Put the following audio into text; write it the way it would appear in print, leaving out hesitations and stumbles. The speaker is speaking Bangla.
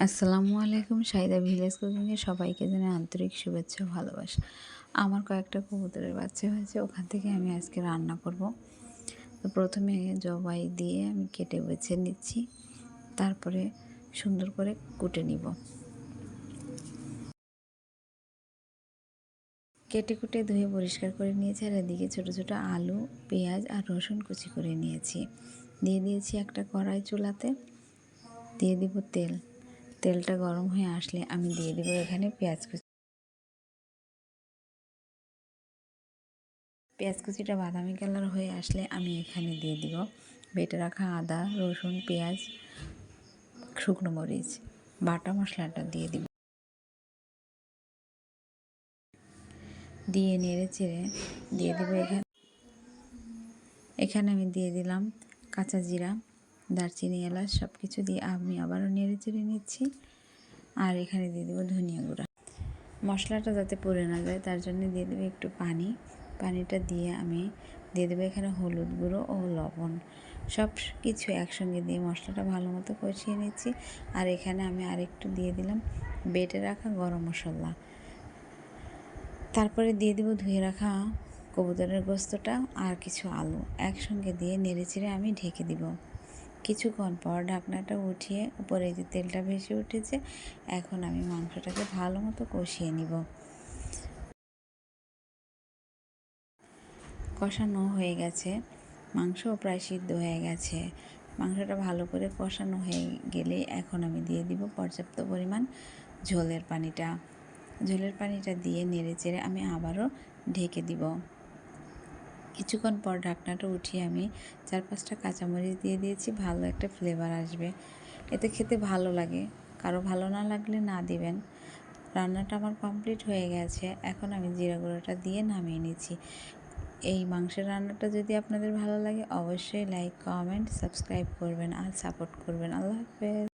আসসালামু আলাইকুম। শাহিদা ভিলেজ কুকিংয়ে সবাইকে জানাই আন্তরিক শুভেচ্ছা ও ভালোবাসা। আমার কয়েকটা কবুতরের বাচ্চা হয়েছে, ওখান থেকে আমি আজকে রান্না করব। তো প্রথমে জবাই দিয়ে আমি কেটে বেছে নিচ্ছি, তারপরে সুন্দর করে কুটে নিব। কেটে কুটে ধুয়ে পরিষ্কার করে নিয়েছি, আর এদিকে ছোটো ছোটো আলু, পেঁয়াজ আর রসুন কুচি করে নিয়েছি। দিয়ে দিয়েছি একটা কড়াই চুলাতে, দিয়ে দিব তেল। তেলটা গরম হয়ে আসলে আমি দিয়ে দিব এখানে পেঁয়াজ কুচিটা বাদামি কালার হয়ে আসলে আমি এখানে দিয়ে দিব বেটে রাখা আদা, রসুন, পেঁয়াজ, শুকনো মরিচ, বাটা মশলাটা দিয়ে দিব। দিয়ে নেড়ে চেড়ে দিয়ে দিব এখানে আমি দিয়ে দিলাম কাঁচা জিরা, দারচিনি, এলাচ সব কিছু দিয়ে আমি আবারও নেড়ে চেড়ে নিচ্ছি। আর এখানে দিয়ে দেবো ধনিয়া গুঁড়া। মশলাটা যাতে পুড়ে না যায় তার জন্য দিয়ে দেবো একটু পানি। পানিটা দিয়ে আমি দিয়ে দেবো এখানে হলুদ গুঁড়ো ও লবণ, সব কিছু একসঙ্গে দিয়ে মশলাটা ভালো মতো কষিয়ে নিচ্ছি। আর এখানে আমি আরেকটু দিয়ে দিলাম বেটে রাখা গরম মশলা। তারপরে দিয়ে দেবো ধুয়ে রাখা কবুতরের গোস্তটা আর কিছু আলু একসঙ্গে দিয়ে নেড়ে চেড়ে আমি ঢেকে দিব। কিছুক্ষণ পর ঢাকনাটা উঠিয়ে উপরে যে তেলটা ভেসে উঠেছে, এখন আমি মাংসটাকে ভালো মতো কষিয়ে নিব। কষানো হয়ে গেছে, মাংসও প্রায় সিদ্ধ হয়ে গেছে। মাংসটা ভালো করে কষানো হয়ে গেলে এখন আমি দিয়ে দিব পর্যাপ্ত পরিমাণ ঝোলের পানিটা। ঝোলের পানিটা দিয়ে নেড়ে চেড়ে আমি আবারও ঢেকে দিব। কিছুক্ষণ পর ঢাকনাটা উঠিয়ে আমি 4-5টা কাঁচামরিচ দিয়ে দিয়েছি, ভালো একটা ফ্লেভার আসবে, এতে খেতে ভালো লাগে। কারো ভালো না লাগলে না দিবেন। রান্নাটা আমার কমপ্লিট হয়ে গেছে, এখন আমি জিরা গুঁড়োটা দিয়ে নামিয়ে নিচ্ছি। এই মাংসের রান্নাটা যদি আপনাদের ভালো লাগে অবশ্যই লাইক, কমেন্ট, সাবস্ক্রাইব করবেন আর সাপোর্ট করবেন। আল্লাহ হাফেজ।